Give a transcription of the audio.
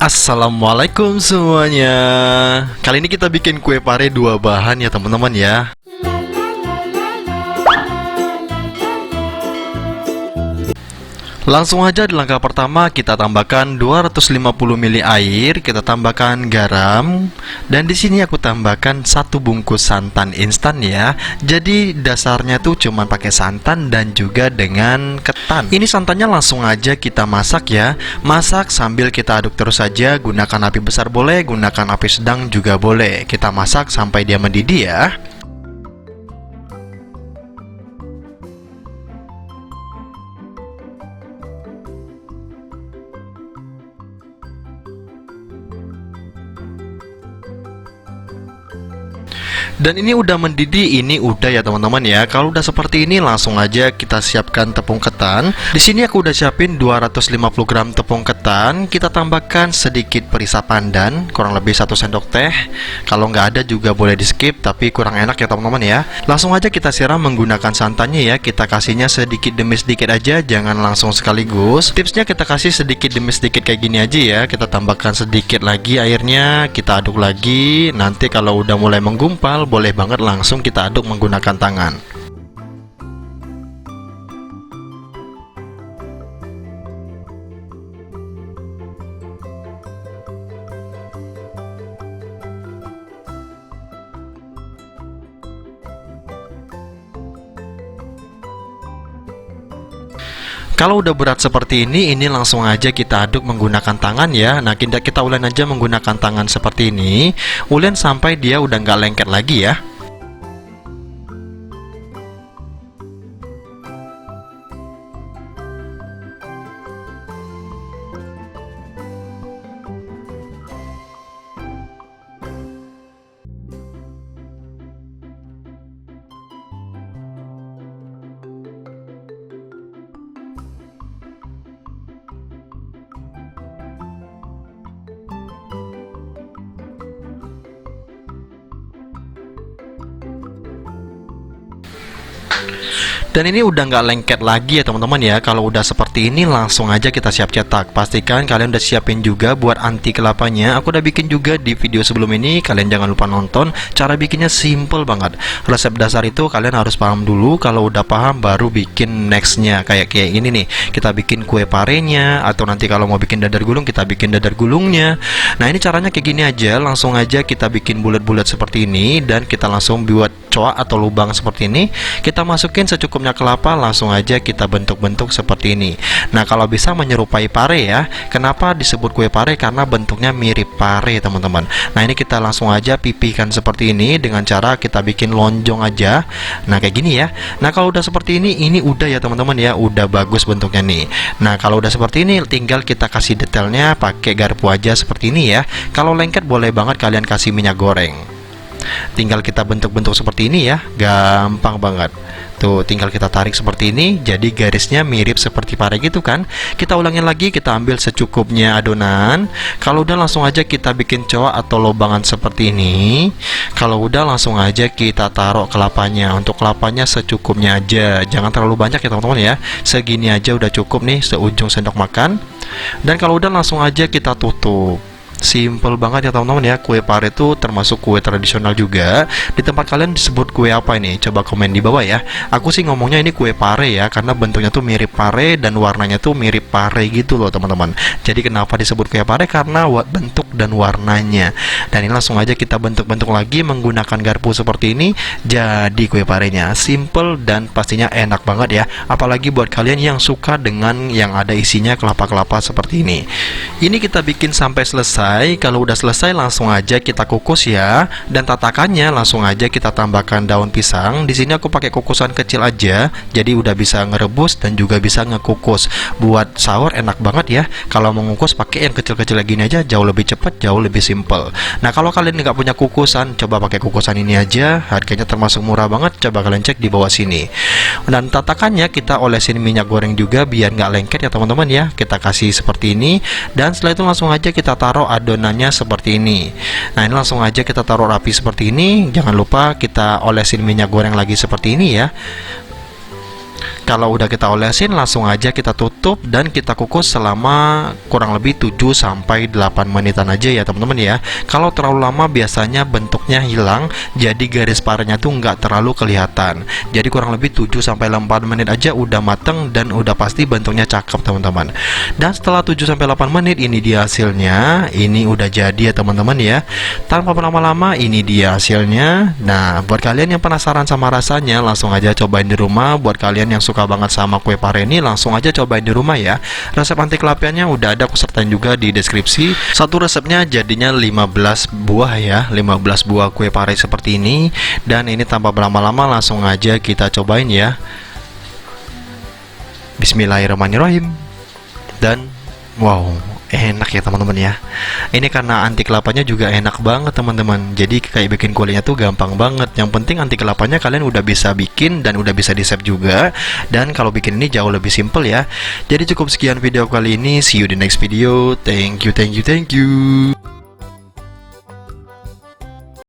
Assalamualaikum semuanya. Kali ini kita bikin kue pare 2 bahan ya teman-teman ya. Langsung aja di langkah pertama kita tambahkan 250 ml air, kita tambahkan garam, dan di sini aku tambahkan 1 bungkus santan instan ya. Jadi dasarnya tuh cuman pakai santan dan juga dengan ketan. Ini santannya langsung aja kita masak ya. Masak sambil kita aduk terus saja, gunakan api besar boleh, gunakan api sedang juga boleh. Kita masak sampai dia mendidih ya. Dan ini udah mendidih, ini udah ya teman-teman ya. Kalau udah seperti ini langsung aja kita siapkan tepung ketan. Di sini aku udah siapin 250 gram tepung ketan. Kita tambahkan sedikit perisa pandan, kurang lebih 1 sendok teh. Kalau nggak ada juga boleh di skip, tapi kurang enak ya teman-teman ya. Langsung aja kita siram menggunakan santannya ya. Kita kasihnya sedikit demi sedikit aja, jangan langsung sekaligus. Tipsnya kita kasih sedikit demi sedikit kayak gini aja ya. Kita tambahkan sedikit lagi airnya, kita aduk lagi. Nanti kalau udah mulai menggumpal, boleh banget langsung kita aduk menggunakan tangan. Kalau udah berat seperti ini langsung aja kita aduk menggunakan tangan ya. Nah, kita ulen aja menggunakan tangan seperti ini. Ulen sampai dia udah nggak lengket lagi ya. Dan ini udah nggak lengket lagi ya teman-teman ya. Kalau udah seperti ini langsung aja kita siap cetak. Pastikan kalian udah siapin juga buat anti kelapanya. Aku udah bikin juga di video sebelum ini. Kalian jangan lupa nonton. Cara bikinnya simple banget. Resep dasar itu kalian harus paham dulu. Kalau udah paham baru bikin nextnya. Kayak ini nih. Kita bikin kue parenya. Atau nanti kalau mau bikin dadar gulung, kita bikin dadar gulungnya. Nah, ini caranya kayak gini aja. Langsung aja kita bikin bulat-bulat seperti ini. Dan kita langsung buat coak atau lubang seperti ini. Kita masukin secukupnya kelapa, langsung aja kita bentuk-bentuk seperti ini. Nah, kalau bisa menyerupai pare ya. Kenapa disebut kue pare? Karena bentuknya mirip pare teman-teman. Nah, ini kita langsung aja pipihkan seperti ini dengan cara kita bikin lonjong aja. Nah, kayak gini ya. Nah, kalau udah seperti ini udah ya teman-teman ya, udah bagus bentuknya nih. Nah, kalau udah seperti ini tinggal kita kasih detailnya pakai garpu aja seperti ini ya. Kalau lengket boleh banget kalian kasih minyak goreng. Tinggal kita bentuk-bentuk seperti ini ya, gampang banget. Tuh, tinggal kita tarik seperti ini, jadi garisnya mirip seperti pare gitu kan. Kita ulangin lagi, kita ambil secukupnya adonan. Kalau udah langsung aja kita bikin coak atau lobangan seperti ini. Kalau udah langsung aja kita taruh kelapanya. Untuk kelapanya secukupnya aja, jangan terlalu banyak ya teman-teman ya. Segini aja udah cukup nih, seujung sendok makan. Dan kalau udah langsung aja kita tutup. Simple banget ya teman-teman ya. Kue pare itu termasuk kue tradisional juga. Di tempat kalian disebut kue apa ini? Coba komen di bawah ya. Aku sih ngomongnya ini kue pare ya, karena bentuknya tuh mirip pare dan warnanya tuh mirip pare gitu loh teman-teman. Jadi kenapa disebut kue pare? Karena bentuk dan warnanya. Dan ini langsung aja kita bentuk-bentuk lagi menggunakan garpu seperti ini. Jadi kue parenya simple dan pastinya enak banget ya. Apalagi buat kalian yang suka dengan yang ada isinya kelapa-kelapa seperti ini. Ini kita bikin sampai selesai. Kalau udah selesai langsung aja kita kukus ya. Dan tatakannya langsung aja kita tambahkan daun pisang. Di sini aku pakai kukusan kecil aja, jadi udah bisa ngerebus dan juga bisa ngekukus. Buat sahur enak banget ya. Kalau mau ngukus pakai yang kecil-kecil lagi ini aja, jauh lebih cepat, jauh lebih simple. Nah, kalau kalian nggak punya kukusan, coba pakai kukusan ini aja. Harganya termasuk murah banget. Coba kalian cek di bawah sini. Dan tatakannya kita olesin minyak goreng juga biar nggak lengket ya teman-teman ya. Kita kasih seperti ini. Dan setelah itu langsung aja kita taruh adonannya seperti ini. Nah, ini langsung aja kita taruh rapi seperti ini. Jangan lupa kita olesin minyak goreng lagi seperti ini ya. Kalau udah kita olesin, langsung aja kita tutup dan kita kukus selama kurang lebih 7 sampai 8 menitan aja ya teman-teman ya. Kalau terlalu lama biasanya bentuknya hilang, jadi garis parenya tuh nggak terlalu kelihatan. Jadi kurang lebih 7 sampai 8 menit aja udah mateng dan udah pasti bentuknya cakep teman-teman. Dan setelah 7 sampai 8 menit ini dia hasilnya. Ini udah jadi ya teman-teman ya. Tanpa berlama-lama, ini dia hasilnya. Nah, buat kalian yang penasaran sama rasanya, langsung aja cobain di rumah. Buat kalian yang suka banget sama kue pare ini, langsung aja cobain di rumah ya. Resep anti kelapiannya udah ada aku sertain juga di deskripsi. Satu resepnya jadinya 15 buah ya, 15 buah kue pare seperti ini. Dan ini tanpa berlama-lama langsung aja kita cobain ya. Bismillahirrahmanirrahim. Dan wow, enak ya teman-teman ya. Ini karena anti kelapanya juga enak banget teman-teman. Jadi kayak bikin kuenya tuh gampang banget. Yang penting anti kelapanya kalian udah bisa bikin dan udah bisa di save juga. Dan kalau bikin ini jauh lebih simple ya. Jadi cukup sekian video kali ini. See you di next video. Thank you, thank you, thank you.